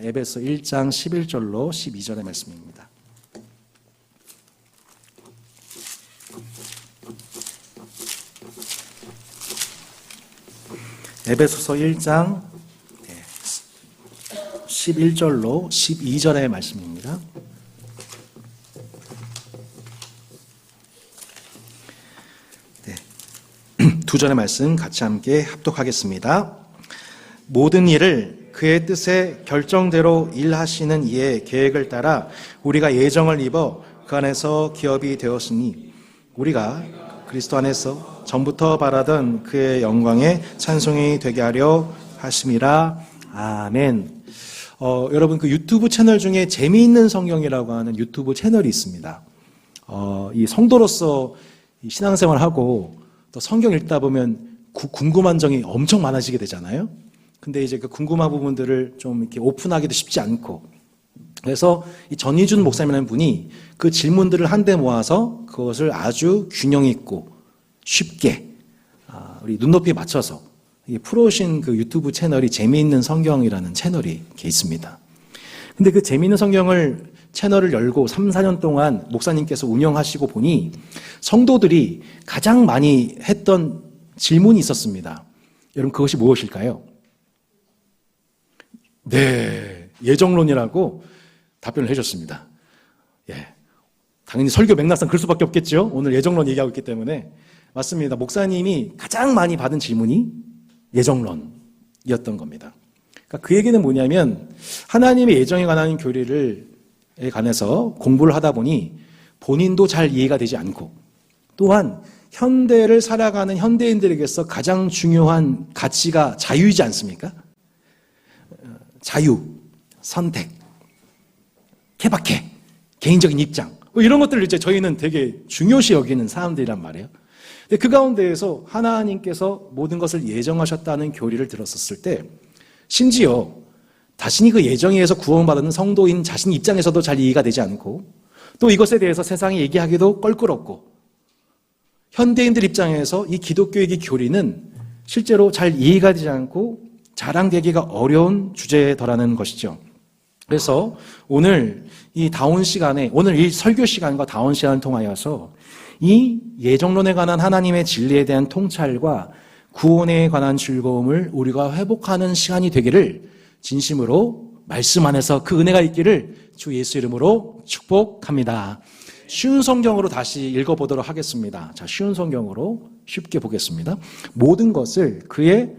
에베소 1장 11절로 12절의 말씀입니다. 에베소서 1장 11절로 12절의 말씀입니다. 두 절의 말씀 같이 함께 합독하겠습니다. 모든 일을 그의 뜻에 결정대로 일하시는 이의 계획을 따라 우리가 예정을 입어 그 안에서 기업이 되었으니 우리가 그리스도 안에서 전부터 바라던 그의 영광에 찬송이 되게 하려 하심이라. 아멘. 여러분 그 유튜브 채널 중에 재미있는 성경이라고 하는 유튜브 채널이 있습니다. 이 성도로서 신앙생활하고 또 성경 읽다 보면 궁금한 점이 엄청 많아지게 되잖아요. 근데 이제 그 궁금한 부분들을 좀 이렇게 오픈하기도 쉽지 않고, 그래서 이 전희준 목사님이라는 분이 그 질문들을 한데 모아서 그것을 아주 균형 있고 쉽게 우리 눈높이에 맞춰서 풀어오신 그 유튜브 채널이 재미있는 성경이라는 채널이 이렇게 있습니다. 근데 그 재미있는 성경을 채널을 열고 3, 4년 동안 목사님께서 운영하시고 보니 성도들이 가장 많이 했던 질문이 있었습니다. 여러분 그것이 무엇일까요? 네, 예정론이라고 답변을 해줬습니다. 예, 당연히 설교 맥락상 그럴 수밖에 없겠죠. 오늘 예정론 얘기하고 있기 때문에. 맞습니다. 목사님이 가장 많이 받은 질문이 예정론이었던 겁니다. 그러니까 그 얘기는 뭐냐면 하나님의 예정에 관한 교리를 관해서 공부를 하다 보니 본인도 잘 이해가 되지 않고, 또한 현대를 살아가는 현대인들에게서 가장 중요한 가치가 자유이지 않습니까? 자유, 선택, 케바케, 개인적인 입장, 이런 것들을 이제 저희는 되게 중요시 여기는 사람들이란 말이에요. 근데 그 가운데에서 하나님께서 모든 것을 예정하셨다는 교리를 들었었을 때, 심지어 자신이 그 예정에 의해서 구원받는 성도인 자신 입장에서도 잘 이해가 되지 않고, 또 이것에 대해서 세상에 얘기하기도 껄끄럽고, 현대인들 입장에서 이 기독교의 교리는 실제로 잘 이해가 되지 않고 자랑되기가 어려운 주제더라는 것이죠. 그래서 오늘 이 다운 시간에, 오늘 이 설교 시간과 다운 시간을 통하여서 이 예정론에 관한 하나님의 진리에 대한 통찰과 구원에 관한 즐거움을 우리가 회복하는 시간이 되기를 진심으로 말씀 안에서 그 은혜가 있기를 주 예수 이름으로 축복합니다. 쉬운 성경으로 다시 읽어보도록 하겠습니다. 자, 쉬운 성경으로 쉽게 보겠습니다. 모든 것을 그의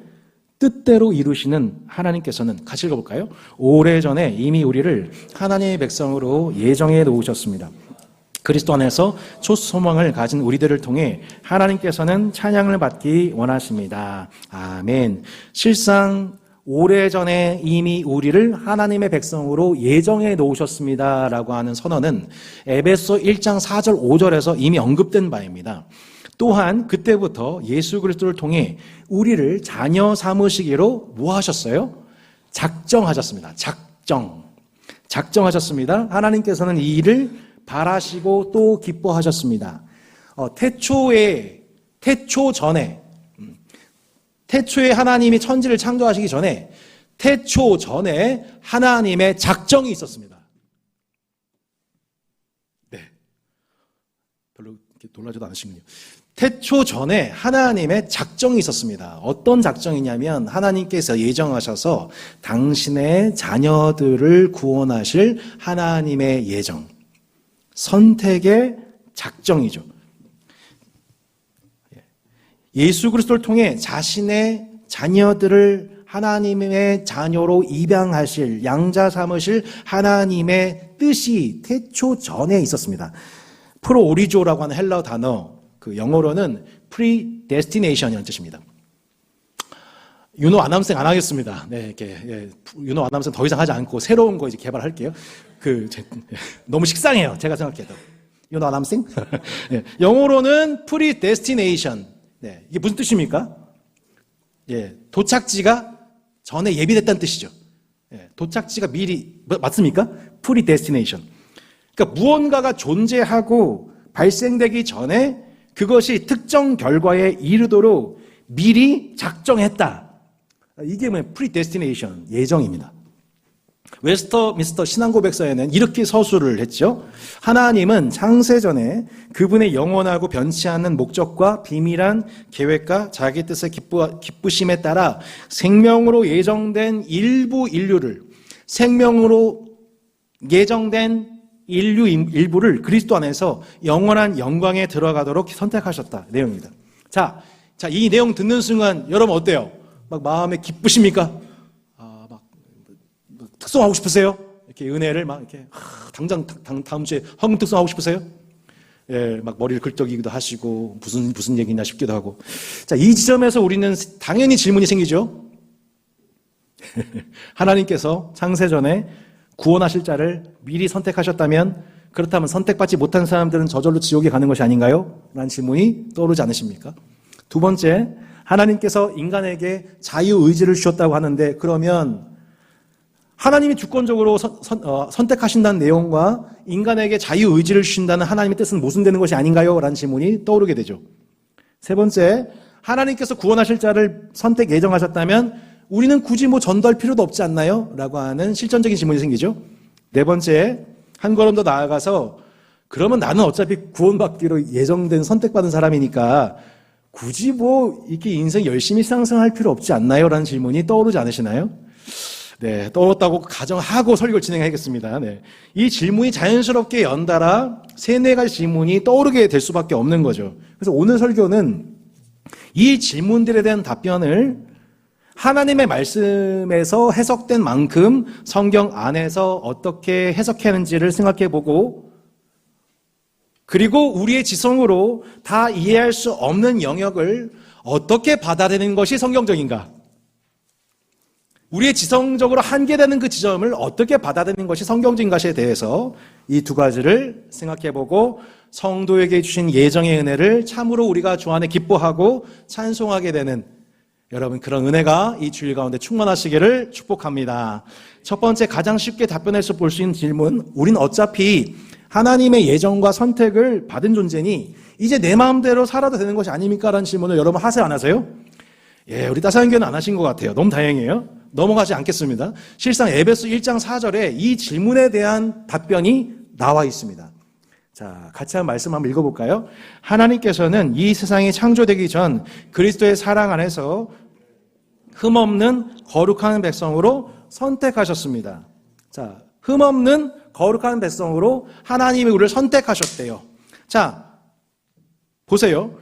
뜻대로 이루시는 하나님께서는, 같이 읽어볼까요? 오래전에 이미 우리를 하나님의 백성으로 예정해 놓으셨습니다. 그리스도 안에서 첫 소망을 가진 우리들을 통해 하나님께서는 찬양을 받기 원하십니다. 아멘. 실상 오래전에 이미 우리를 하나님의 백성으로 예정해 놓으셨습니다 라고 하는 선언은 에베소 1장 4절 5절에서 이미 언급된 바입니다. 또한 그때부터 예수 그리스도를 통해 우리를 자녀 삼으시기로 뭐 하셨어요? 작정하셨습니다. 작정하셨습니다. 하나님께서는 이 일을 바라시고 또 기뻐하셨습니다. 태초에 하나님이 천지를 창조하시기 전에, 태초 전에 하나님의 작정이 있었습니다. 네. 별로 이렇게 놀라지도 않으시군요. 태초 전에 하나님의 작정이 있었습니다. 어떤 작정이냐면 하나님께서 예정하셔서 당신의 자녀들을 구원하실 하나님의 예정, 선택의 작정이죠. 예수 그리스도를 통해 자신의 자녀들을 하나님의 자녀로 입양하실, 양자 삼으실 하나님의 뜻이 태초 전에 있었습니다. 프로오리조라고 하는 헬라어 단어, 그 영어로는 predestination이라는 뜻입니다. 윤호 아나운서 안 하겠습니다. 네, 이렇게 윤호 아나운서 더 이상 하지 않고 새로운 거 이제 개발할게요. 너무 식상해요. 제가 생각해도. 윤호 아나운서? 네, 영어로는 predestination. 네, 이게 무슨 뜻입니까? 예, 도착지가 전에 예비됐다는 뜻이죠. 예, 도착지가 미리, 맞습니까? predestination. 그러니까 무언가가 존재하고 발생되기 전에 그것이 특정 결과에 이르도록 미리 작정했다. 이게 predestination, 예정입니다. 웨스터민스터 신앙고백서에는 이렇게 서술을 했죠. 하나님은 창세전에 그분의 영원하고 변치 않는 목적과 비밀한 계획과 자기 뜻의 기쁘심에 따라 생명으로 예정된 일부를 그리스도 안에서 영원한 영광에 들어가도록 선택하셨다. 내용입니다. 자, 이 내용 듣는 순간 여러분 어때요? 막 마음에 기쁘십니까? 막 특송하고 싶으세요? 이렇게 은혜를 막 이렇게 당장 다음 주에 헌금 특송하고 싶으세요? 예, 막 머리를 긁적이기도 하시고 무슨 얘기냐 싶기도 하고. 자, 이 지점에서 우리는 당연히 질문이 생기죠. 하나님께서 창세전에 구원하실 자를 미리 선택하셨다면 그렇다면 선택받지 못한 사람들은 저절로 지옥에 가는 것이 아닌가요? 라는 질문이 떠오르지 않으십니까? 두 번째, 하나님께서 인간에게 자유의지를 주셨다고 하는데 그러면 하나님이 주권적으로 선택하신다는 내용과 인간에게 자유의지를 주신다는 하나님의 뜻은 모순되는 것이 아닌가요? 라는 질문이 떠오르게 되죠. 세 번째, 하나님께서 구원하실 자를 선택 예정하셨다면 우리는 굳이 전도할 필요도 없지 않나요? 라고 하는 실전적인 질문이 생기죠. 네 번째, 한 걸음 더 나아가서 그러면 나는 어차피 구원받기로 예정된 선택받은 사람이니까 굳이 이렇게 인생 열심히 상승할 필요 없지 않나요? 라는 질문이 떠오르지 않으시나요? 네, 떠올랐다고 가정하고 설교를 진행하겠습니다. 네. 이 질문이 자연스럽게 연달아 3-4가지 질문이 떠오르게 될 수밖에 없는 거죠. 그래서 오늘 설교는 이 질문들에 대한 답변을 하나님의 말씀에서 해석된 만큼 성경 안에서 어떻게 해석했는지를 생각해보고 그리고 우리의 지성으로 다 이해할 수 없는 영역을 어떻게 받아들이는 것이 성경적인가? 우리의 지성적으로 한계되는 그 지점을 어떻게 받아들이는 것이 성경적인 것에 대해서 이 2가지를 생각해보고 성도에게 주신 예정의 은혜를 참으로 우리가 주 안에 기뻐하고 찬송하게 되는 여러분 그런 은혜가 이 주일 가운데 충만하시기를 축복합니다. 첫 번째 가장 쉽게 답변해서 볼 수 있는 질문, 우린 어차피 하나님의 예정과 선택을 받은 존재니 이제 내 마음대로 살아도 되는 것이 아닙니까? 라는 질문을 여러분 하세요 안 하세요? 예, 우리 따사연교는 안 하신 것 같아요. 너무 다행이에요. 넘어가지 않겠습니다. 실상 에베소 1장 4절에 이 질문에 대한 답변이 나와 있습니다. 자, 같이 한번 말씀 한번 읽어볼까요? 하나님께서는 이 세상이 창조되기 전 그리스도의 사랑 안에서 흠없는 거룩한 백성으로 선택하셨습니다. 자, 흠없는 거룩한 백성으로 하나님이 우리를 선택하셨대요. 자, 보세요.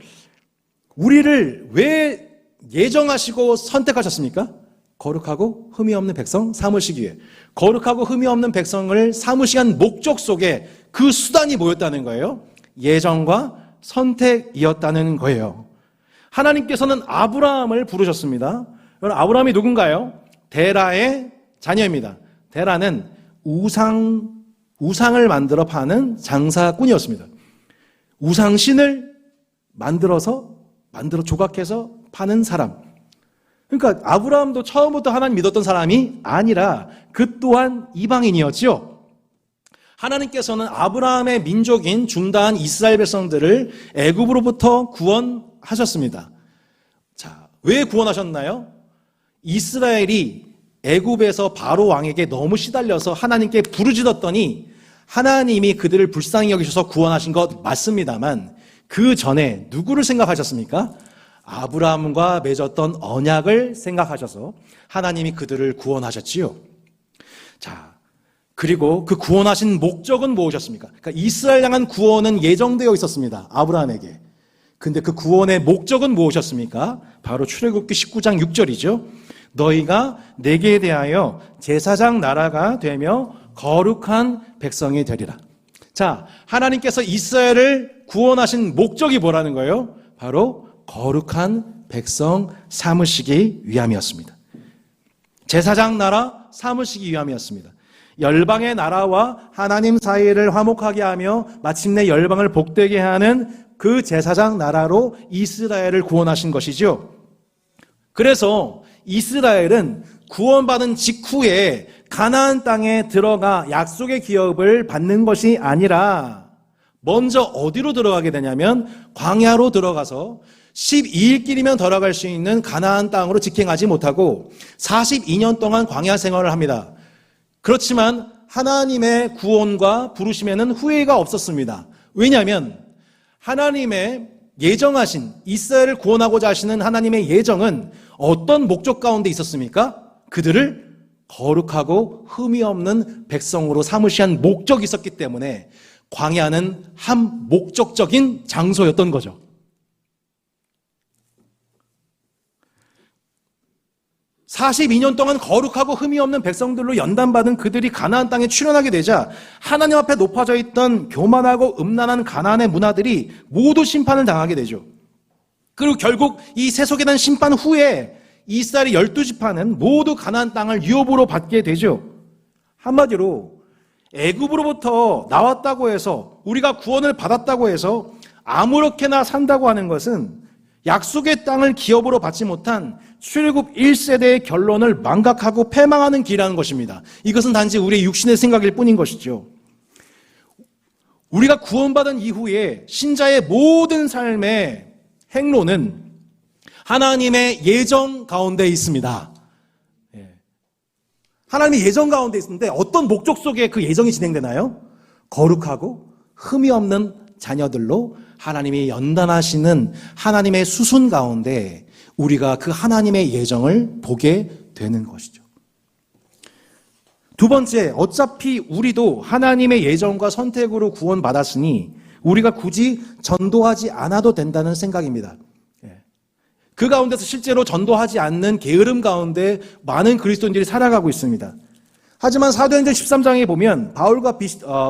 우리를 왜 예정하시고 선택하셨습니까? 거룩하고 흠이 없는 백성 삼으시기 위해. 거룩하고 흠이 없는 백성을 삼으시기 위한 목적 속에 그 수단이 뭐였다는 거예요? 예정과 선택이었다는 거예요. 하나님께서는 아브라함을 부르셨습니다. 여러분, 아브라함이 누군가요? 데라의 자녀입니다. 데라는 우상을 만들어 파는 장사꾼이었습니다. 우상신을 만들어 조각해서 파는 사람. 그러니까 아브라함도 처음부터 하나님 믿었던 사람이 아니라 그 또한 이방인이었죠. 하나님께서는 아브라함의 민족인 중다한 이스라엘 백성들을 애굽으로부터 구원하셨습니다. 자, 왜 구원하셨나요? 이스라엘이 애굽에서 바로 왕에게 너무 시달려서 하나님께 부르짖었더니 하나님이 그들을 불쌍히 여기셔서 구원하신 것 맞습니다만 그 전에 누구를 생각하셨습니까? 아브라함과 맺었던 언약을 생각하셔서 하나님이 그들을 구원하셨지요. 자, 그리고 그 구원하신 목적은 무엇이었습니까? 그러니까 이스라엘 향한 구원은 예정되어 있었습니다. 아브라함에게. 근데 그 구원의 목적은 무엇이었습니까? 바로 출애굽기 19장 6절이죠. 너희가 내게 대하여 제사장 나라가 되며 거룩한 백성이 되리라. 자, 하나님께서 이스라엘을 구원하신 목적이 뭐라는 거예요? 바로 거룩한 백성 삼으시기 위함이었습니다. 제사장 나라 삼으시기 위함이었습니다. 열방의 나라와 하나님 사이를 화목하게 하며 마침내 열방을 복되게 하는 그 제사장 나라로 이스라엘을 구원하신 것이죠. 그래서 이스라엘은 구원받은 직후에 가나안 땅에 들어가 약속의 기업을 받는 것이 아니라 먼저 어디로 들어가게 되냐면 광야로 들어가서 12일 길이면 들어갈 수 있는 가나안 땅으로 직행하지 못하고 42년 동안 광야 생활을 합니다. 그렇지만 하나님의 구원과 부르심에는 후회가 없었습니다. 왜냐하면 하나님의 예정하신 이스라엘을 구원하고자 하시는 하나님의 예정은 어떤 목적 가운데 있었습니까? 그들을 거룩하고 흠이 없는 백성으로 삼으시한 목적이 있었기 때문에 광야는 한 목적적인 장소였던 거죠. (42년) 동안 거룩하고 흠이 없는 백성들로 연단받은 그들이 가나안 땅에 출현하게 되자 하나님 앞에 높아져 있던 교만하고 음란한 가나안의 문화들이 모두 심판을 당하게 되죠. 그리고 결국 이 세속에 대한 심판 후에 이스라엘의 12지파는 모두 가나안 땅을 유업으로 받게 되죠. 한마디로 애굽으로부터 나왔다고 해서, 우리가 구원을 받았다고 해서 아무렇게나 산다고 하는 것은 약속의 땅을 기업으로 받지 못한 출애굽 1세대의 결론을 망각하고 패망하는 길이라는 것입니다. 이것은 단지 우리의 육신의 생각일 뿐인 것이죠. 우리가 구원받은 이후에 신자의 모든 삶의 행로는 하나님의 예정 가운데 있습니다. 하나님의 예정 가운데 있는데 어떤 목적 속에 그 예정이 진행되나요? 거룩하고 흠이 없는 자녀들로 하나님이 연단하시는 하나님의 수순 가운데 우리가 그 하나님의 예정을 보게 되는 것이죠. 두 번째, 어차피 우리도 하나님의 예정과 선택으로 구원받았으니 우리가 굳이 전도하지 않아도 된다는 생각입니다. 그 가운데서 실제로 전도하지 않는 게으름 가운데 많은 그리스도인들이 살아가고 있습니다. 하지만 사도행전 13장에 보면 바울과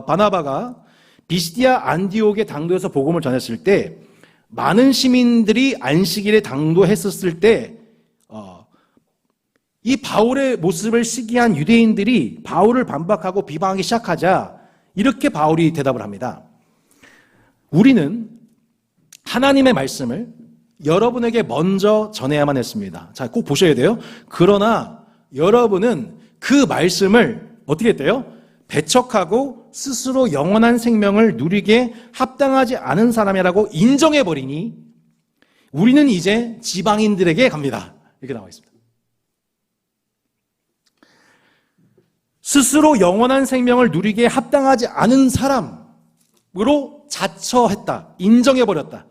바나바가 비시디아 안디옥의 당도에서 복음을 전했을 때 많은 시민들이 안식일에 당도했었을 때 이 바울의 모습을 시기한 유대인들이 바울을 반박하고 비방하기 시작하자 이렇게 바울이 대답을 합니다. 우리는 하나님의 말씀을 여러분에게 먼저 전해야만 했습니다. 자, 꼭 보셔야 돼요. 그러나 여러분은 그 말씀을 어떻게 했대요? 배척하고 스스로 영원한 생명을 누리게 합당하지 않은 사람이라고 인정해버리니 우리는 이제 지방인들에게 갑니다. 이렇게 나와 있습니다. 스스로 영원한 생명을 누리게 합당하지 않은 사람으로 자처했다. 인정해버렸다.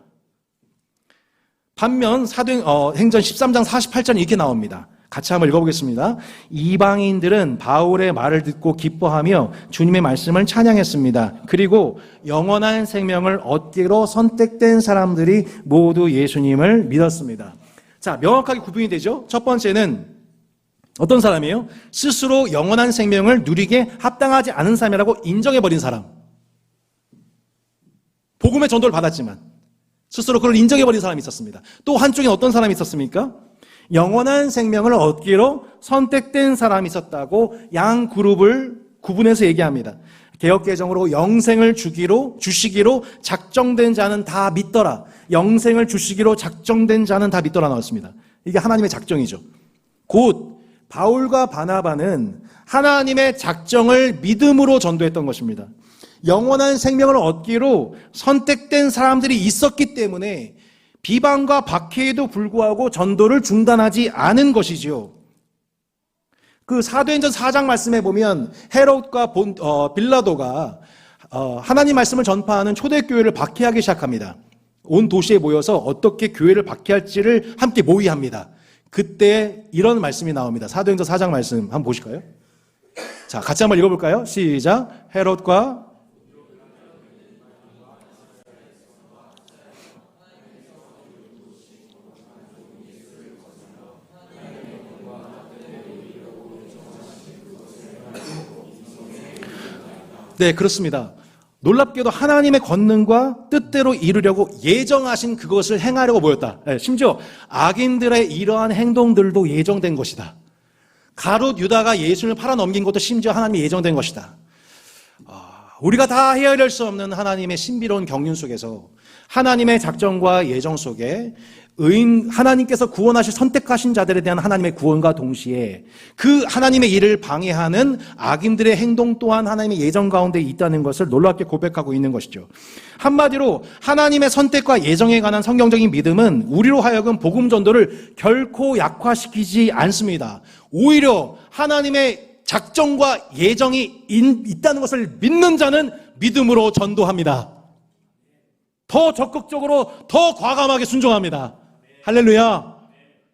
반면 사도행전 13장 48절 이렇게 나옵니다. 같이 한번 읽어보겠습니다. 이방인들은 바울의 말을 듣고 기뻐하며 주님의 말씀을 찬양했습니다. 그리고 영원한 생명을 얻기로 선택된 사람들이 모두 예수님을 믿었습니다. 자, 명확하게 구분이 되죠? 첫 번째는 어떤 사람이에요? 스스로 영원한 생명을 누리게 합당하지 않은 사람이라고 인정해버린 사람. 복음의 전도를 받았지만 스스로 그걸 인정해버린 사람이 있었습니다. 또 한쪽엔 어떤 사람이 있었습니까? 영원한 생명을 얻기로 선택된 사람이 있었다고 양 그룹을 구분해서 얘기합니다. 개역개정으로 영생을 주시기로 작정된 자는 다 믿더라. 영생을 주시기로 작정된 자는 다 믿더라 나왔습니다. 이게 하나님의 작정이죠. 곧 바울과 바나바는 하나님의 작정을 믿음으로 전도했던 것입니다. 영원한 생명을 얻기로 선택된 사람들이 있었기 때문에 비방과 박해에도 불구하고 전도를 중단하지 않은 것이지요. 그 사도행전 4장 말씀에 보면 헤롯과 빌라도가 하나님 말씀을 전파하는 초대교회를 박해하기 시작합니다. 온 도시에 모여서 어떻게 교회를 박해할지를 함께 모의합니다. 그때 이런 말씀이 나옵니다. 사도행전 4장 말씀 한번 보실까요? 자, 같이 한번 읽어볼까요? 시작. 헤롯과 네, 그렇습니다. 놀랍게도 하나님의 권능과 뜻대로 이루려고 예정하신 그것을 행하려고 모였다. 네, 심지어 악인들의 이러한 행동들도 예정된 것이다. 가룟 유다가 예수를 팔아넘긴 것도 심지어 하나님이 예정된 것이다. 우리가 다 헤아릴 수 없는 하나님의 신비로운 경륜 속에서 하나님의 작정과 예정 속에 하나님께서 구원하실 선택하신 자들에 대한 하나님의 구원과 동시에 그 하나님의 일을 방해하는 악인들의 행동 또한 하나님의 예정 가운데 있다는 것을 놀랍게 고백하고 있는 것이죠. 한마디로 하나님의 선택과 예정에 관한 성경적인 믿음은 우리로 하여금 복음 전도를 결코 약화시키지 않습니다. 오히려 하나님의 작정과 예정이 있다는 것을 믿는 자는 믿음으로 전도합니다. 더 적극적으로, 더 과감하게 순종합니다. 할렐루야.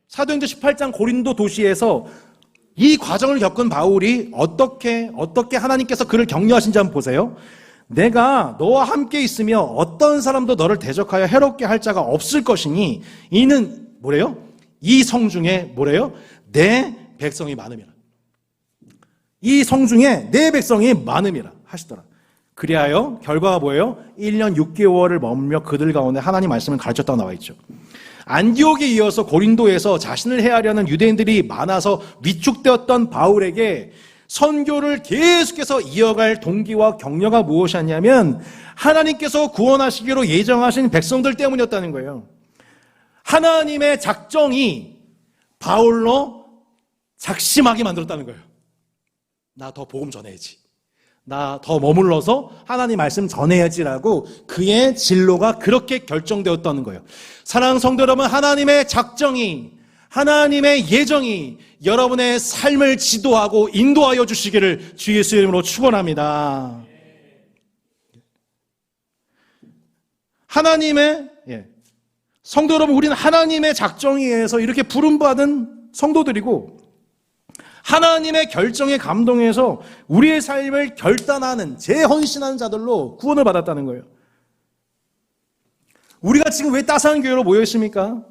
사도행전 18장 고린도 도시에서 이 과정을 겪은 바울이 어떻게 하나님께서 그를 격려하신지 한번 보세요. 내가 너와 함께 있으며 어떤 사람도 너를 대적하여 해롭게 할 자가 없을 것이니 이는 뭐래요? 이 성 중에 뭐래요? 내 백성이 많음이라. 이 성 중에 내 백성이 많음이라 하시더라. 그리하여 결과가 뭐예요? 1년 6개월을 머물며 그들 가운데 하나님 말씀을 가르쳤다고 나와 있죠. 안디옥에 이어서 고린도에서 자신을 해하려는 유대인들이 많아서 위축되었던 바울에게 선교를 계속해서 이어갈 동기와 격려가 무엇이었냐면 하나님께서 구원하시기로 예정하신 백성들 때문이었다는 거예요. 하나님의 작정이 바울로 작심하게 만들었다는 거예요. 나 더 복음 전해야지. 나 더 머물러서 하나님 말씀 전해야지라고 그의 진로가 그렇게 결정되었다는 거예요. 사랑하는 성도 여러분, 하나님의 작정이, 하나님의 예정이 여러분의 삶을 지도하고 인도하여 주시기를 주 예수 이름으로 축원합니다. 하나님의 성도 여러분, 우리는 하나님의 작정에 의해서 이렇게 부름받은 성도들이고 하나님의 결정에 감동해서 우리의 삶을 결단하는 재헌신하는 자들로 구원을 받았다는 거예요. 우리가 지금 왜 따스한 교회로 모여 있습니까?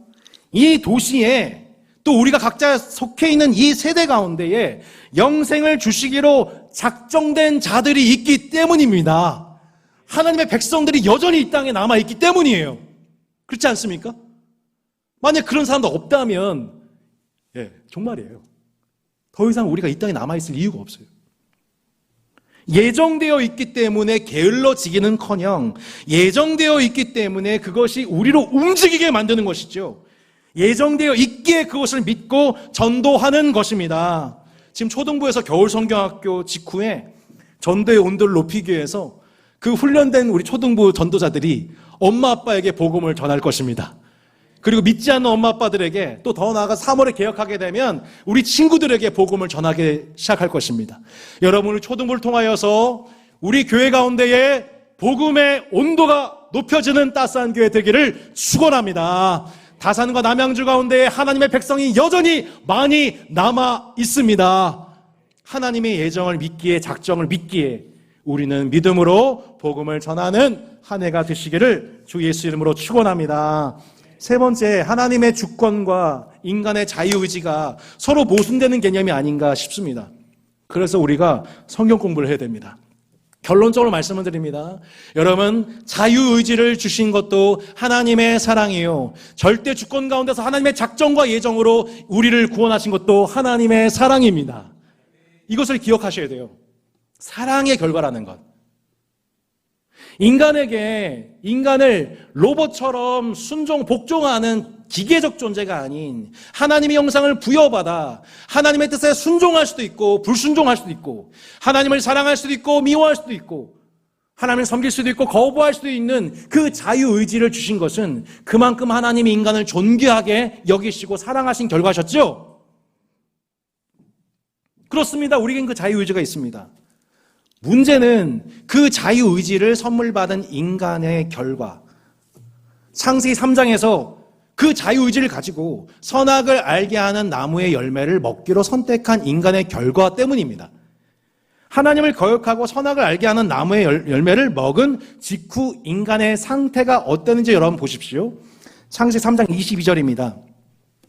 이 도시에 또 우리가 각자 속해 있는 이 세대 가운데에 영생을 주시기로 작정된 자들이 있기 때문입니다. 하나님의 백성들이 여전히 이 땅에 남아있기 때문이에요. 그렇지 않습니까? 만약 그런 사람도 없다면 정말이에요. 더 이상 우리가 이 땅에 남아있을 이유가 없어요. 예정되어 있기 때문에 게을러지기는커녕 예정되어 있기 때문에 그것이 우리로 움직이게 만드는 것이죠. 예정되어 있기에 그것을 믿고 전도하는 것입니다. 지금 초등부에서 겨울성경학교 직후에 전도의 온도를 높이기 위해서 그 훈련된 우리 초등부 전도자들이 엄마 아빠에게 복음을 전할 것입니다. 그리고 믿지 않는 엄마 아빠들에게 또 더 나아가 3월에 개혁하게 되면 우리 친구들에게 복음을 전하기 시작할 것입니다. 여러분을 초등부를 통하여서 우리 교회 가운데에 복음의 온도가 높여지는 따스한 교회 되기를 축원합니다. 다산과 남양주 가운데 하나님의 백성이 여전히 많이 남아 있습니다. 하나님의 예정을 믿기에, 작정을 믿기에 우리는 믿음으로 복음을 전하는 한 해가 되시기를 주 예수 이름으로 축원합니다. 세 번째, 하나님의 주권과 인간의 자유의지가 서로 모순되는 개념이 아닌가 싶습니다. 그래서 우리가 성경 공부를 해야 됩니다. 결론적으로 말씀을 드립니다. 여러분, 자유의지를 주신 것도 하나님의 사랑이에요. 절대 주권 가운데서 하나님의 작정과 예정으로 우리를 구원하신 것도 하나님의 사랑입니다. 이것을 기억하셔야 돼요. 사랑의 결과라는 것. 인간을 로봇처럼 복종하는 기계적 존재가 아닌 하나님의 형상을 부여받아 하나님의 뜻에 순종할 수도 있고 불순종할 수도 있고 하나님을 사랑할 수도 있고 미워할 수도 있고 하나님을 섬길 수도 있고 거부할 수도 있는 그 자유의지를 주신 것은 그만큼 하나님이 인간을 존귀하게 여기시고 사랑하신 결과셨죠? 그렇습니다. 우리에겐 그 자유의지가 있습니다. 문제는 그 자유의지를 선물 받은 인간의 결과. 창세기 3장에서 그 자유의지를 가지고 선악을 알게 하는 나무의 열매를 먹기로 선택한 인간의 결과 때문입니다. 하나님을 거역하고 선악을 알게 하는 나무의 열매를 먹은 직후 인간의 상태가 어땠는지 여러분 보십시오. 창세기 3장 22절입니다.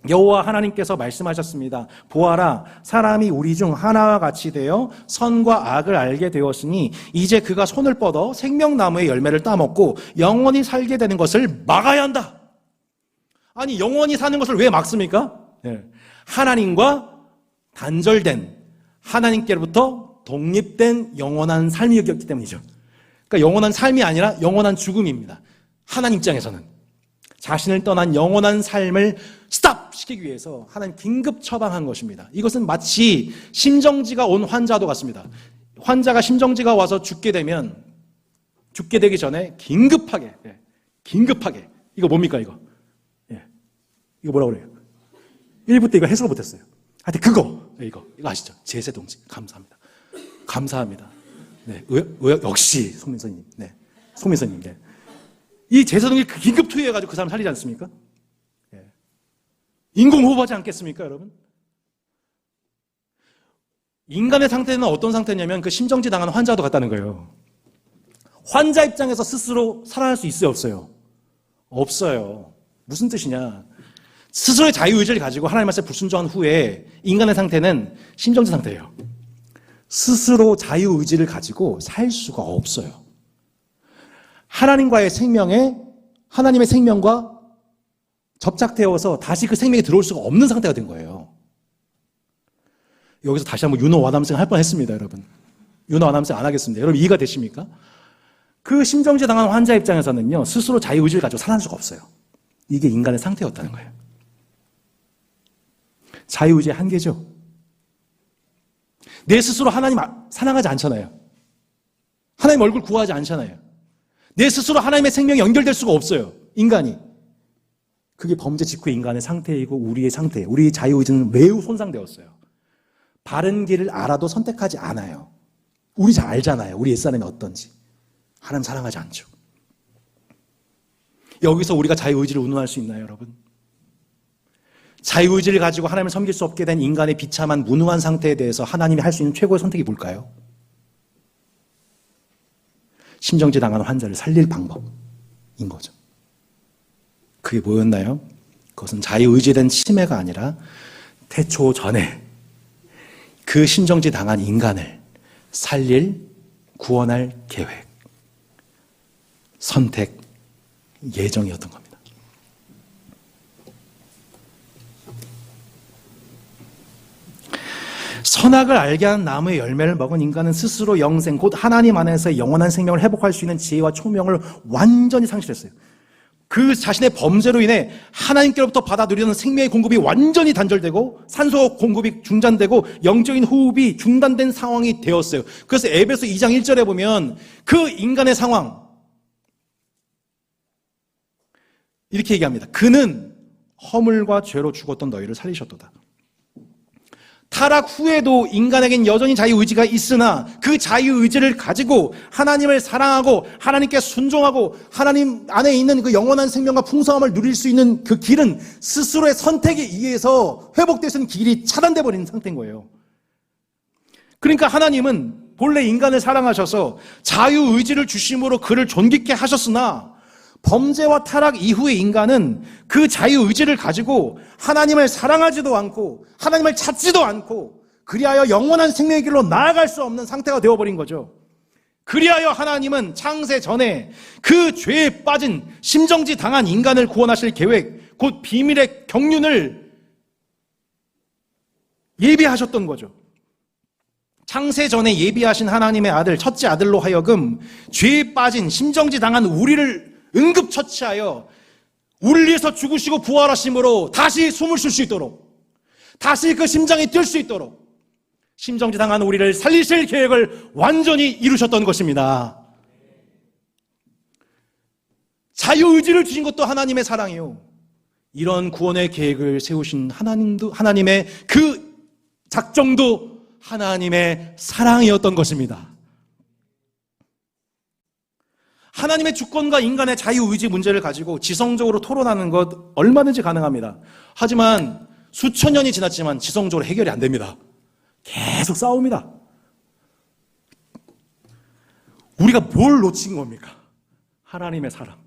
여호와 하나님께서 말씀하셨습니다. 보아라, 사람이 우리 중 하나와 같이 되어 선과 악을 알게 되었으니 이제 그가 손을 뻗어 생명나무의 열매를 따먹고 영원히 살게 되는 것을 막아야 한다. 아니, 영원히 사는 것을 왜 막습니까? 하나님과 단절된, 하나님께로부터 독립된 영원한 삶이었기 때문이죠. 그러니까 영원한 삶이 아니라 영원한 죽음입니다. 하나님 입장에서는 자신을 떠난 영원한 삶을 스탑 시키기 위해서 하나님 긴급 처방한 것입니다. 이것은 마치 심정지가 온 환자도 같습니다. 환자가 심정지가 와서 죽게 되기 전에 긴급하게 이거 뭡니까 이거? 이거 뭐라고 그래요? 1부 때 이거 해석을 못했어요. 하여튼 그거, 이거 아시죠? 제세동지. 감사합니다. 감사합니다. 네, 역시 송민서님. 네, 송민서님. 네. 이 제세동지 긴급 투여해가지고 그 사람 살리지 않습니까? 네. 인공호흡하지 않겠습니까, 여러분? 인간의 상태는 어떤 상태냐면 그 심정지 당한 환자도 같다는 거예요. 환자 입장에서 스스로 살아날 수 있어요, 없어요? 없어요. 무슨 뜻이냐? 스스로의 자유의지를 가지고 하나님 말씀에 불순종한 후에 인간의 상태는 심정지 상태예요. 스스로 자유의지를 가지고 살 수가 없어요. 하나님과의 생명에 하나님의 생명과 접착되어서 다시 그 생명이 들어올 수가 없는 상태가 된 거예요. 여기서 다시 한번 윤호 와담생 할 뻔했습니다, 여러분. 윤호 와담생 안 하겠습니다. 여러분 이해가 되십니까? 그 심정지 당한 환자 입장에서는요, 스스로 자유의지를 가지고 살아날 수가 없어요. 이게 인간의 상태였다는 거예요. 자유의지의 한계죠. 내 스스로 하나님 사랑하지 않잖아요. 하나님 얼굴 구하지 않잖아요. 내 스스로 하나님의 생명이 연결될 수가 없어요, 인간이. 그게 범죄 직후의 인간의 상태이고 우리의 상태, 우리의 자유의지는 매우 손상되었어요. 바른 길을 알아도 선택하지 않아요. 우리 잘 알잖아요, 우리 옛사람이 어떤지. 하나님 사랑하지 않죠. 여기서 우리가 자유의지를 운운할 수 있나요, 여러분? 자유의지를 가지고 하나님을 섬길 수 없게 된 인간의 비참한 무능한 상태에 대해서 하나님이 할 수 있는 최고의 선택이 뭘까요? 심정지 당한 환자를 살릴 방법인 거죠. 그게 뭐였나요? 그것은 자유의지에 대한 침해가 아니라 태초 전에 그 심정지 당한 인간을 살릴 구원할 계획, 선택, 예정이었던 겁니다. 선악을 알게 한 나무의 열매를 먹은 인간은 스스로 영생, 곧 하나님 안에서의 영원한 생명을 회복할 수 있는 지혜와 초명을 완전히 상실했어요. 그 자신의 범죄로 인해 하나님께로부터 받아 누리는 생명의 공급이 완전히 단절되고 산소 공급이 중단되고 영적인 호흡이 중단된 상황이 되었어요. 그래서 에베소 2장 1절에 보면 그 인간의 상황 이렇게 얘기합니다. 그는 허물과 죄로 죽었던 너희를 살리셨도다. 타락 후에도 인간에겐 여전히 자유의지가 있으나 그 자유의지를 가지고 하나님을 사랑하고 하나님께 순종하고 하나님 안에 있는 그 영원한 생명과 풍성함을 누릴 수 있는 그 길은 스스로의 선택에 의해서 회복될 수 있는 길이 차단돼 버린 상태인 거예요. 그러니까 하나님은 본래 인간을 사랑하셔서 자유의지를 주심으로 그를 존귀케 하셨으나 범죄와 타락 이후의 인간은 그 자유의지를 가지고 하나님을 사랑하지도 않고 하나님을 찾지도 않고 그리하여 영원한 생명의 길로 나아갈 수 없는 상태가 되어버린 거죠. 그리하여 하나님은 창세 전에 그 죄에 빠진 심정지 당한 인간을 구원하실 계획, 곧 비밀의 경륜을 예비하셨던 거죠. 창세 전에 예비하신 하나님의 아들, 첫째 아들로 하여금 죄에 빠진 심정지 당한 우리를 응급처치하여 우리를 위해서 죽으시고 부활하심으로 다시 숨을 쉴 수 있도록, 다시 그 심장이 뛸 수 있도록 심정지 당한 우리를 살리실 계획을 완전히 이루셨던 것입니다. 자유의지를 주신 것도 하나님의 사랑이요, 이런 구원의 계획을 세우신 하나님의 그 작정도 하나님의 사랑이었던 것입니다. 하나님의 주권과 인간의 자유의지 문제를 가지고 지성적으로 토론하는 것 얼마든지 가능합니다. 하지만 수천 년이 지났지만 지성적으로 해결이 안 됩니다. 계속 싸웁니다. 우리가 뭘 놓친 겁니까? 하나님의 사랑.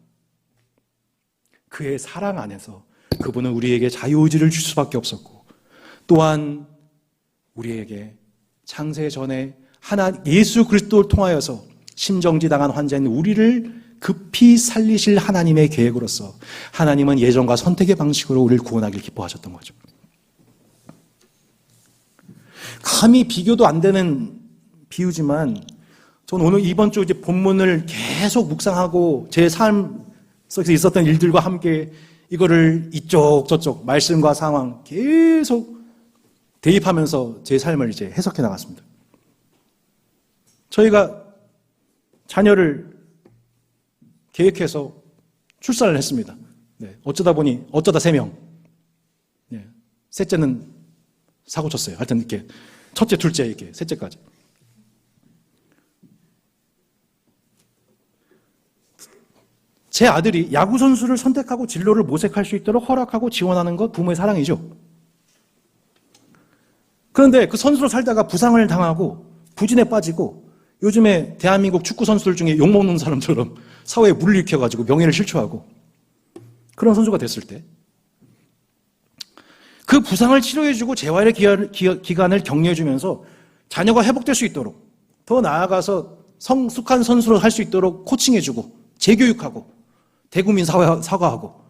그의 사랑 안에서 그분은 우리에게 자유의지를 줄 수밖에 없었고, 또한 우리에게 창세 전에 예수 그리스도를 통하여서 심정지 당한 환자인 우리를 급히 살리실 하나님의 계획으로서 하나님은 예정과 선택의 방식으로 우리를 구원하길 기뻐하셨던 거죠. 감히 비교도 안 되는 비유지만 저는 오늘 이번 주 이제 본문을 계속 묵상하고 제 삶 속에서 있었던 일들과 함께 이거를 이쪽 저쪽 말씀과 상황 계속 대입하면서 제 삶을 이제 해석해 나갔습니다. 저희가 자녀를 계획해서 출산을 했습니다. 네, 어쩌다 3명. 네, 셋째는 사고 쳤어요. 하여튼 이렇게 첫째, 둘째, 이렇게 셋째까지. 제 아들이 야구 선수를 선택하고 진로를 모색할 수 있도록 허락하고 지원하는 것 부모의 사랑이죠. 그런데 그 선수로 살다가 부상을 당하고 부진에 빠지고 요즘에 대한민국 축구 선수들 중에 욕먹는 사람처럼 사회에 물리켜가지고 명예를 실추하고 그런 선수가 됐을 때 그 부상을 치료해주고 재활의 기간을 격려해주면서 자녀가 회복될 수 있도록 더 나아가서 성숙한 선수로 할 수 있도록 코칭해주고 재교육하고 대국민 사과하고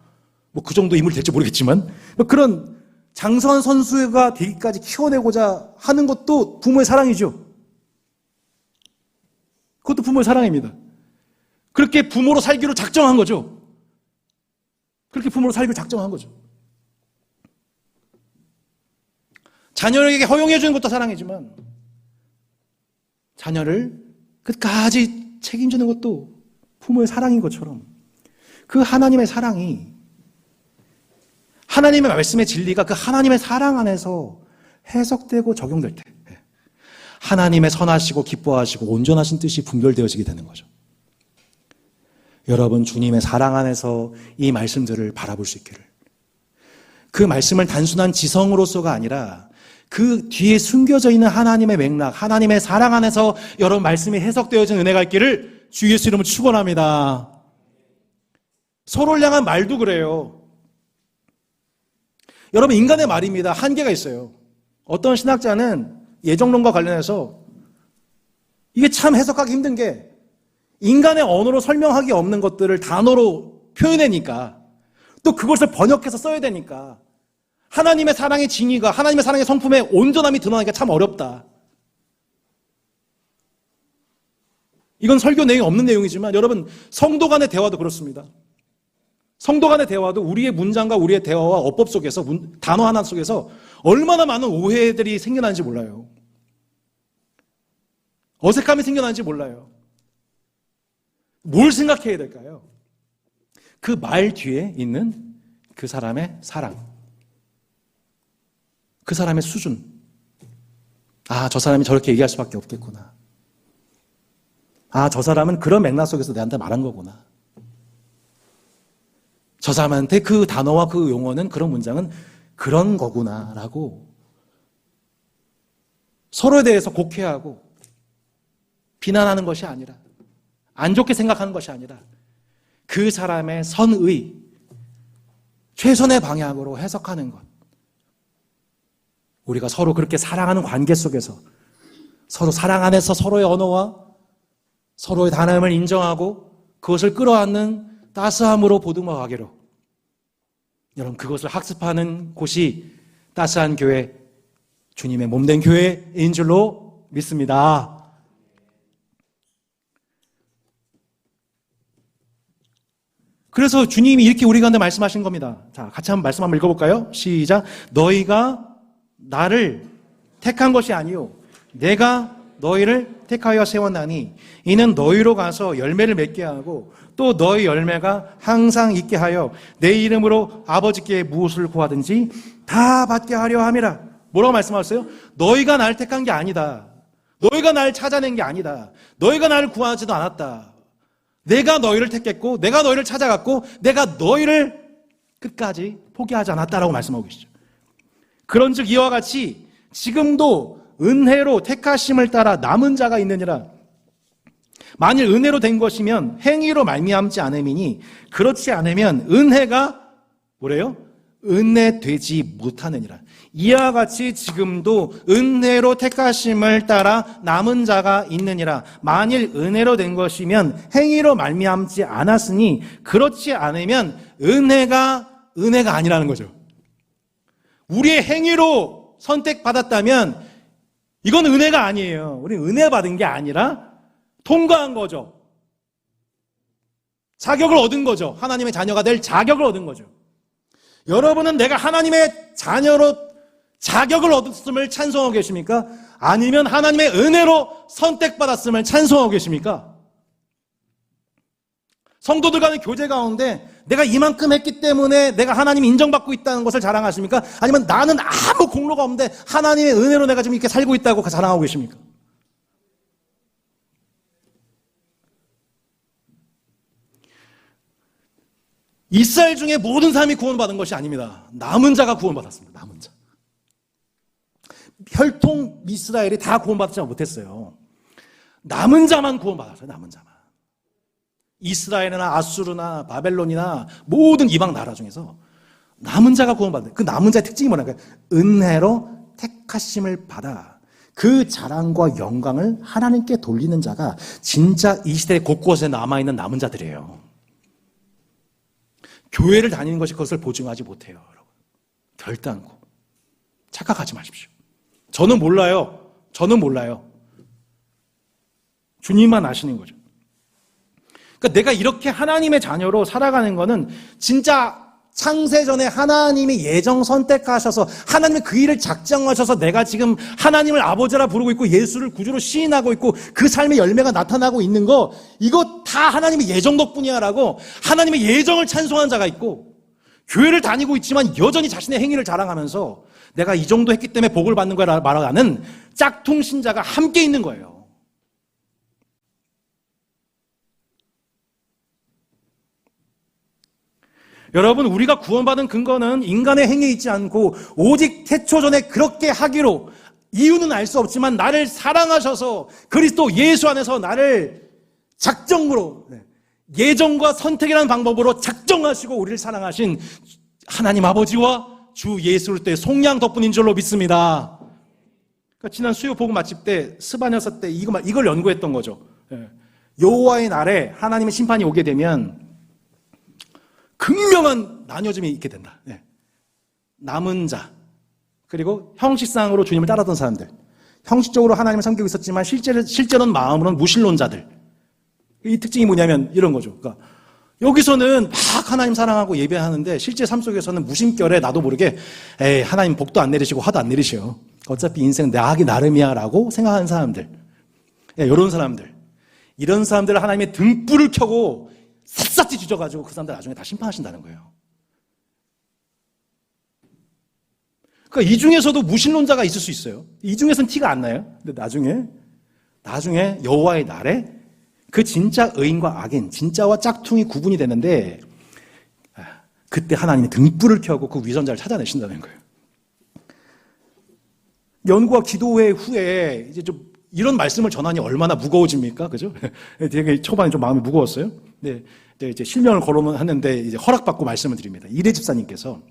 뭐 그 정도 인물이 될지 모르겠지만 그런 장성한 선수가 되기까지 키워내고자 하는 것도 부모의 사랑이죠. 그것도 부모의 사랑입니다. 그렇게 부모로 살기로 작정한 거죠. 그렇게 부모로 살기로 작정한 거죠. 자녀에게 허용해 주는 것도 사랑이지만 자녀를 끝까지 책임지는 것도 부모의 사랑인 것처럼 그 하나님의 사랑이 하나님의 말씀의 진리가 그 하나님의 사랑 안에서 해석되고 적용될 때 하나님의 선하시고 기뻐하시고 온전하신 뜻이 분별되어지게 되는 거죠. 여러분 주님의 사랑 안에서 이 말씀들을 바라볼 수 있기를 그 말씀을 단순한 지성으로서가 아니라 그 뒤에 숨겨져 있는 하나님의 맥락, 하나님의 사랑 안에서 여러분 말씀이 해석되어진 은혜가 있기를 주 예수 이름으로 축원합니다. 서로를 향한 말도 그래요. 여러분 인간의 말입니다. 한계가 있어요. 어떤 신학자는 예정론과 관련해서 이게 참 해석하기 힘든 게 인간의 언어로 설명하기 없는 것들을 단어로 표현하니까 또 그것을 번역해서 써야 되니까 하나님의 사랑의 진위가 하나님의 사랑의 성품의 온전함이 드러나기가 참 어렵다. 이건 설교 내용이 없는 내용이지만 여러분 성도 간의 대화도 그렇습니다. 성도 간의 대화도 우리의 문장과 우리의 대화와 어법 속에서 단어 하나 속에서 얼마나 많은 오해들이 생겨나는지 몰라요. 어색함이 생겨나는지 몰라요. 뭘 생각해야 될까요? 그 말 뒤에 있는 그 사람의 사랑. 그 사람의 수준. 아, 저 사람이 저렇게 얘기할 수밖에 없겠구나. 아, 저 사람은 그런 맥락 속에서 내한테 말한 거구나. 저 사람한테 그 단어와 그 용어는 그런 문장은 그런 거구나라고 서로에 대해서 곡해하고 비난하는 것이 아니라 안 좋게 생각하는 것이 아니라 그 사람의 선의 최선의 방향으로 해석하는 것. 우리가 서로 그렇게 사랑하는 관계 속에서 서로 사랑 안에서 서로의 언어와 서로의 단함을 인정하고 그것을 끌어안는 따스함으로 보듬어 가기로 여러분 그것을 학습하는 곳이 따스한 교회 주님의 몸된 교회인 줄로 믿습니다. 그래서 주님이 이렇게 우리 가운데 말씀하신 겁니다. 자, 같이 한번 말씀 한번 읽어볼까요? 시작. 너희가 나를 택한 것이 아니요 내가 너희를 택하여 세웠나니 이는 너희로 가서 열매를 맺게 하고 또 너희 열매가 항상 있게 하여 내 이름으로 아버지께 무엇을 구하든지 다 받게 하려 함이라. 뭐라고 말씀하셨어요? 너희가 나를 택한 게 아니다. 너희가 나를 찾아낸 게 아니다. 너희가 나를 구하지도 않았다. 내가 너희를 택했고 내가 너희를 찾아갔고 내가 너희를 끝까지 포기하지 않았다라고 말씀하고 계시죠. 그런즉 이와 같이 지금도 은혜로 택하심을 따라 남은 자가 있느니라. 만일 은혜로 된 것이면 행위로 말미암지 않음이니 그렇지 않으면 은혜가 뭐래요? 은혜되지 못하느니라. 이와 같이 지금도 은혜로 택하심을 따라 남은 자가 있느니라. 만일 은혜로 된 것이면 행위로 말미암지 않았으니 그렇지 않으면 은혜가 아니라는 거죠. 우리의 행위로 선택받았다면 이건 은혜가 아니에요. 우리는 은혜 받은 게 아니라 통과한 거죠. 자격을 얻은 거죠. 하나님의 자녀가 될 자격을 얻은 거죠. 여러분은 내가 하나님의 자녀로 자격을 얻었음을 찬송하고 계십니까? 아니면 하나님의 은혜로 선택받았음을 찬송하고 계십니까? 성도들 간의 교제 가운데 내가 이만큼 했기 때문에 내가 하나님이 인정받고 있다는 것을 자랑하십니까? 아니면 나는 아무 공로가 없는데 하나님의 은혜로 내가 지금 이렇게 살고 있다고 자랑하고 계십니까? 이스라엘 중에 모든 사람이 구원받은 것이 아닙니다. 남은 자가 구원받았습니다. 남은 자. 혈통 이스라엘이 다 구원받지 못했어요. 남은 자만 구원받았어요. 남은 자만. 이스라엘이나 아수르나 바벨론이나 모든 이방 나라 중에서 남은 자가 구원받는, 그 남은 자의 특징이 뭐냐면 은혜로 택하심을 받아 그 자랑과 영광을 하나님께 돌리는 자가 진짜 이 시대 곳곳에 남아있는 남은 자들이에요. 교회를 다니는 것이 그것을 보증하지 못해요, 여러분. 결단코 착각하지 마십시오. 저는 몰라요. 주님만 아시는 거죠. 그러니까 내가 이렇게 하나님의 자녀로 살아가는 거는 진짜 창세전에 하나님이 예정 선택하셔서 하나님이 그 일을 작정하셔서 내가 지금 하나님을 아버지라 부르고 있고 예수를 구주로 시인하고 있고 그 삶의 열매가 나타나고 있는 거, 이거 다 하나님의 예정 덕분이야 라고 하나님의 예정을 찬송하는 자가 있고, 교회를 다니고 있지만 여전히 자신의 행위를 자랑하면서 내가 이 정도 했기 때문에 복을 받는 거야 말하는 짝퉁 신자가 함께 있는 거예요. 여러분, 우리가 구원받은 근거는 인간의 행위에 있지 않고 오직 태초전에 그렇게 하기로, 이유는 알 수 없지만 나를 사랑하셔서 그리스도 예수 안에서 나를 작정으로, 예정과 선택이라는 방법으로 작정하시고 우리를 사랑하신 하나님 아버지와 주 예수 그리스도의 속량 덕분인 줄로 믿습니다. 그러니까 지난 수요 복음 마칩 때 스바냐서 때 이걸 연구했던 거죠. 여호와의 날에 하나님의 심판이 오게 되면 극명한 나뉘어짐이 있게 된다. 남은 자, 그리고 형식상으로 주님을 따랐던 사람들, 형식적으로 하나님을 섬기고 있었지만 실제로는 마음으로는 무신론자들. 이 특징이 뭐냐면 이런 거죠. 그러니까 여기서는 막 하나님 사랑하고 예배하는데 실제 삶 속에서는 무심결에 나도 모르게 하나님 복도 안 내리시고 화도 안 내리셔. 어차피 인생 내 하기 나름이야 라고 생각하는 사람들. 이런 사람들. 이런 사람들을 하나님의 등불을 켜고 샅샅이 뒤져가지고 그 사람들 나중에 다 심판하신다는 거예요. 그러니까 이 중에서도 무신론자가 있을 수 있어요. 이 중에서는 티가 안 나요. 근데 나중에 여호와의 날에 그 진짜 의인과 악인, 진짜와 짝퉁이 구분이 되는데 그때 하나님이 등불을 켜고 그 위선자를 찾아내신다는 거예요. 연구와 기도회 후에 이제 좀 이런 말씀을 전하니 얼마나 무거워집니까? 그죠? 되게 초반에 좀 마음이 무거웠어요. 네, 이제 실명을 거론하는데 이제 허락받고 말씀을 드립니다. 이래 집사님께서,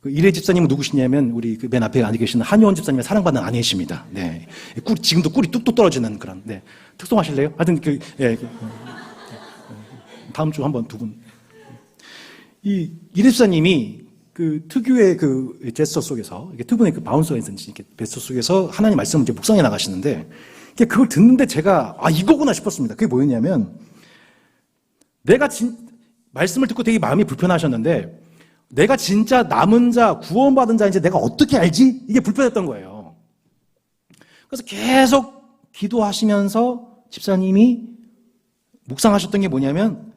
그 이래 집사님은 누구시냐면 우리 그 맨 앞에 앉아 계시는 한효원 집사님의 사랑받는 아내이십니다. 네, 지금도 꿀이 뚝뚝 떨어지는 그런, 특송하실래요? 하여튼 다음 주 한번 두 분. 이래 집사님이 그 특유의 그 제스처 속에서, 두 분의 그 바운서가 있는 이렇게 제스처 속에서 하나님 말씀을 이제 묵상해 나가시는데, 그걸 듣는데 제가, 이거구나 싶었습니다. 그게 뭐였냐면, 말씀을 듣고 되게 마음이 불편하셨는데, 내가 진짜 남은 자, 구원받은 자인지 내가 어떻게 알지? 이게 불편했던 거예요. 그래서 계속 기도하시면서 집사님이 묵상하셨던 게 뭐냐면,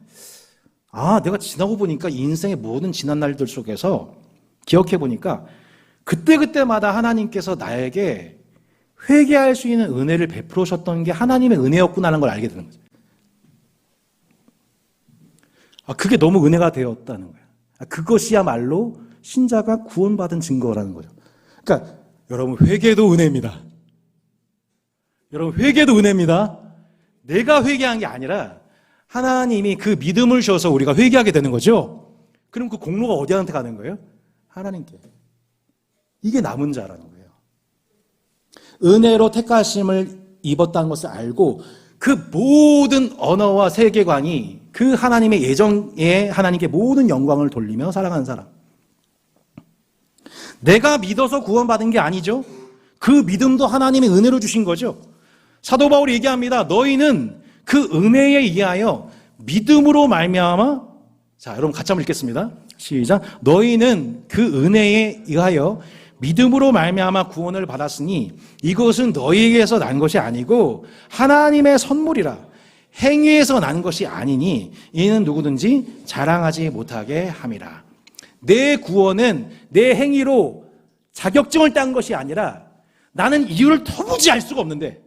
내가 지나고 보니까 인생의 모든 지난 날들 속에서 기억해 보니까 그때마다 하나님께서 나에게 회개할 수 있는 은혜를 베풀으셨던 게 하나님의 은혜였구나라는 걸 알게 되는 거죠. 그게 너무 은혜가 되었다는 거예요. 그것이야말로 신자가 구원받은 증거라는 거죠. 그러니까 여러분, 회개도 은혜입니다. 내가 회개한 게 아니라 하나님이 그 믿음을 주셔서 우리가 회개하게 되는 거죠. 그럼 그 공로가 어디한테 가는 거예요? 하나님께. 이게 남은 자라는 거예요. 은혜로 택하심을 입었다는 것을 알고 그 모든 언어와 세계관이 그 하나님의 예정에 하나님께 모든 영광을 돌리며 살아가는 사람. 내가 믿어서 구원받은 게 아니죠. 그 믿음도 하나님의 은혜로 주신 거죠. 사도 바울이 얘기합니다. 너희는 그 은혜에 의하여 믿음으로 말미암아, 자, 여러분 같이 한번 읽겠습니다. 시작. 너희는 그 은혜에 의하여 믿음으로 말미암아 구원을 받았으니 이것은 너희에게서 난 것이 아니고 하나님의 선물이라. 행위에서 난 것이 아니니 이는 누구든지 자랑하지 못하게 함이라. 내 구원은 내 행위로 자격증을 딴 것이 아니라 나는 이유를 도무지 알 수가 없는데,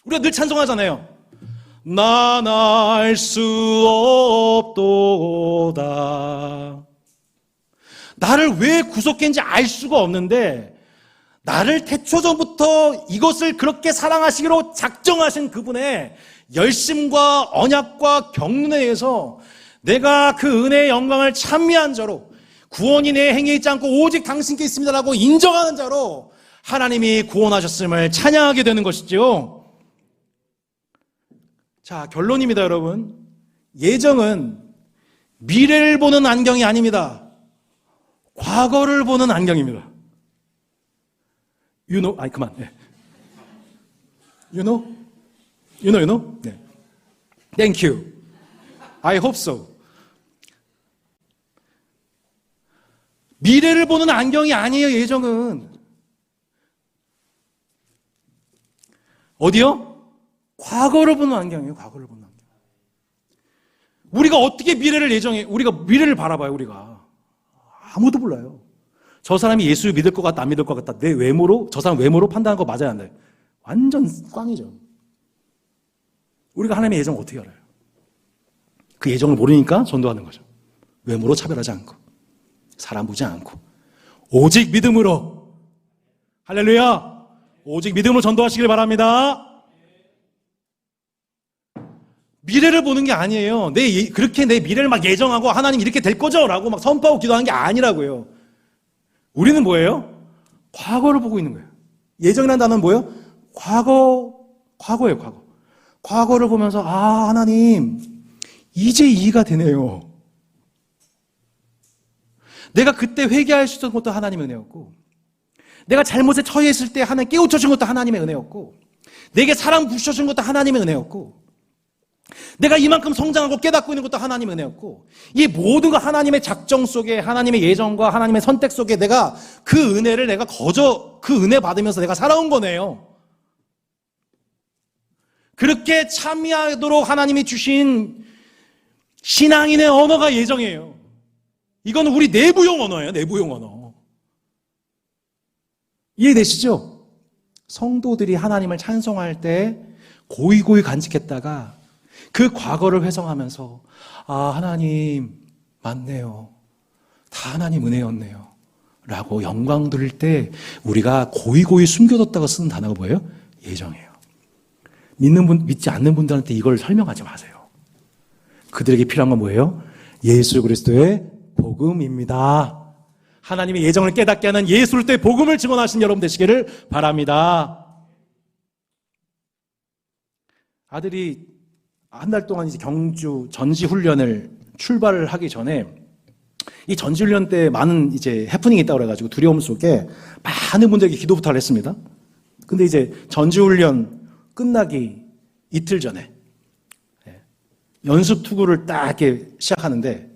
우리가 늘 찬송하잖아요. 난 알 수 없도다. 나를 왜 구속했는지 알 수가 없는데, 나를 태초전부터 이것을 그렇게 사랑하시기로 작정하신 그분의 열심과 언약과 경륜에 의해서 내가 그 은혜의 영광을 찬미한 자로, 구원이 내 행위에 있지 않고 오직 당신께 있습니다라고 인정하는 자로 하나님이 구원하셨음을 찬양하게 되는 것이죠. 자, 결론입니다, 여러분. 예정은 미래를 보는 안경이 아닙니다. 과거를 보는 안경입니다. 그만. 네. You know? 네. Thank you. I hope so. 미래를 보는 안경이 아니에요, 예정은. 어디요? 과거를 보는 안경이에요, 과거를 보는 안경. 우리가 어떻게 미래를 예정해? 우리가 미래를 바라봐요, 우리가. 아무도 몰라요. 저 사람이 예수 믿을 것 같다, 안 믿을 것 같다. 내 외모로, 저 사람 외모로 판단한 거 맞아야 한다. 완전 꽝이죠. 우리가 하나님의 예정을 어떻게 알아요? 그 예정을 모르니까 전도하는 거죠. 외모로 차별하지 않고, 사람 보지 않고, 오직 믿음으로. 할렐루야! 오직 믿음으로 전도하시길 바랍니다. 미래를 보는 게 아니에요. 그렇게 내 미래를 막 예정하고 하나님 이렇게 될 거죠? 라고 막 선포하고 기도하는 게 아니라고요. 우리는 뭐예요? 과거를 보고 있는 거예요. 예정이라는 단어는 뭐예요? 과거예요, 과거. 과거를 보면서, 하나님, 이제 이해가 되네요. 내가 그때 회개할 수 있었던 것도 하나님의 은혜였고, 내가 잘못에 처해있을 때 하나님 깨우쳐준 것도 하나님의 은혜였고, 내게 사랑 부셔준 것도 하나님의 은혜였고, 내가 이만큼 성장하고 깨닫고 있는 것도 하나님의 은혜였고, 이 모두가 하나님의 작정 속에, 하나님의 예정과 하나님의 선택 속에 내가 그 은혜를 그 은혜 받으면서 내가 살아온 거네요. 그렇게 참여하도록 하나님이 주신 신앙인의 언어가 예정이에요. 이건 우리 내부용 언어예요, 내부용 언어. 이해되시죠? 성도들이 하나님을 찬송할 때 고이고이 간직했다가 그 과거를 회상하면서, 하나님 맞네요, 다 하나님 은혜였네요 라고 영광 돌릴 때 우리가 고이고이 숨겨뒀다가 쓰는 단어가 뭐예요? 예정이에요. 믿지 않는 분들한테 이걸 설명하지 마세요. 그들에게 필요한 건 뭐예요? 예수 그리스도의 복음입니다. 하나님의 예정을 깨닫게 하는 예수 그리스도의 복음을 증언하신 여러분 되시기를 바랍니다. 아들이 한 달 동안 이제 경주 전지훈련을 출발을 하기 전에, 이 전지훈련 때 많은 이제 해프닝이 있다고 그래가지고 두려움 속에 많은 분들에게 기도 부탁을 했습니다. 근데 이제 전지훈련 끝나기 이틀 전에 연습 투구를 딱 이렇게 시작하는데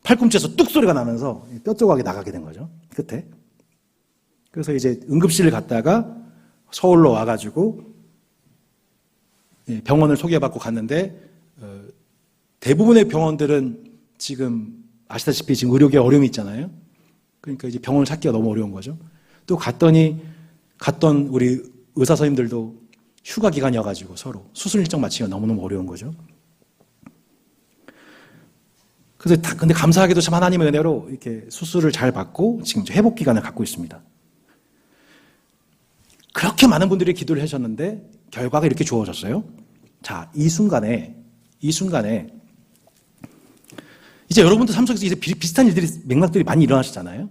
팔꿈치에서 뚝 소리가 나면서 뼈 조각이 나가게 된 거죠, 끝에. 그래서 이제 응급실을 갔다가 서울로 와가지고 병원을 소개받고 갔는데, 대부분의 병원들은 지금 아시다시피 지금 의료계에 어려움이 있잖아요. 그러니까 이제 병원을 찾기가 너무 어려운 거죠. 또 갔던 우리 의사 선생님들도 휴가 기간이어가지고 서로 수술 일정 맞추기가 너무너무 어려운 거죠. 그래서 근데 감사하게도 참 하나님의 은혜로 이렇게 수술을 잘 받고 지금 회복 기간을 갖고 있습니다. 그렇게 많은 분들이 기도를 하셨는데 결과가 이렇게 주어졌어요. 자, 이 순간에 이제 여러분들 삶 속에서 이제 비슷한 맥락들이 많이 일어나시잖아요.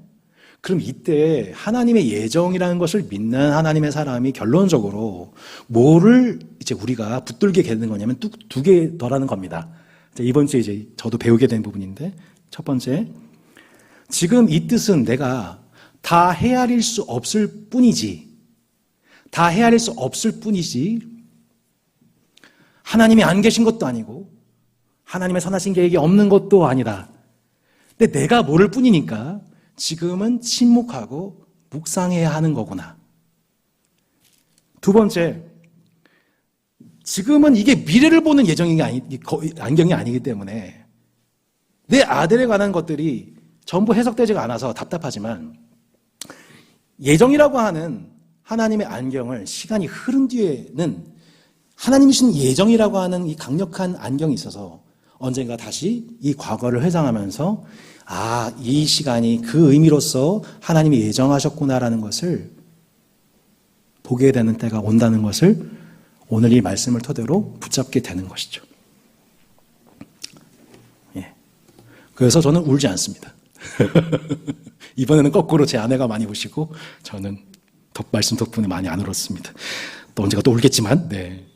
그럼 이때 하나님의 예정이라는 것을 믿는 하나님의 사람이 결론적으로 뭐를 이제 우리가 붙들게 되는 거냐면 두 개 더라는 겁니다. 이번 주에 이제 저도 배우게 된 부분인데, 첫 번째, 지금 이 뜻은 내가 다 헤아릴 수 없을 뿐이지, 하나님이 안 계신 것도 아니고 하나님의 선하신 계획이 없는 것도 아니다. 근데 내가 모를 뿐이니까 지금은 침묵하고 묵상해야 하는 거구나. 두 번째, 지금은 이게 미래를 보는 안경이 아니기 때문에 내 아들에 관한 것들이 전부 해석되지가 않아서 답답하지만 예정이라고 하는 하나님의 안경을 시간이 흐른 뒤에는 하나님이 주신 예정이라고 하는 이 강력한 안경이 있어서 언젠가 다시 이 과거를 회상하면서 이 시간이 그 의미로서 하나님이 예정하셨구나라는 것을 보게 되는 때가 온다는 것을 오늘 이 말씀을 토대로 붙잡게 되는 것이죠. 예. 그래서 저는 울지 않습니다. 이번에는 거꾸로 제 아내가 많이 우시고 저는 말씀 덕분에 많이 안 울었습니다. 또 언제가 또 울겠지만, 네.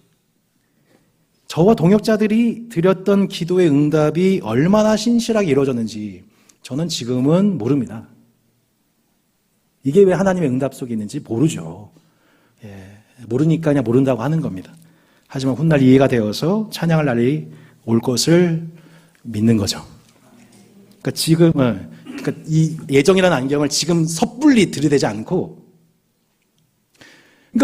저와 동역자들이 드렸던 기도의 응답이 얼마나 신실하게 이루어졌는지 저는 지금은 모릅니다. 이게 왜 하나님의 응답 속에 있는지 모르죠. 예, 모르니까 그냥 모른다고 하는 겁니다. 하지만 훗날 이해가 되어서 찬양할 날이 올 것을 믿는 거죠. 그러니까 지금은 이 예정이라는 안경을 지금 섣불리 들이대지 않고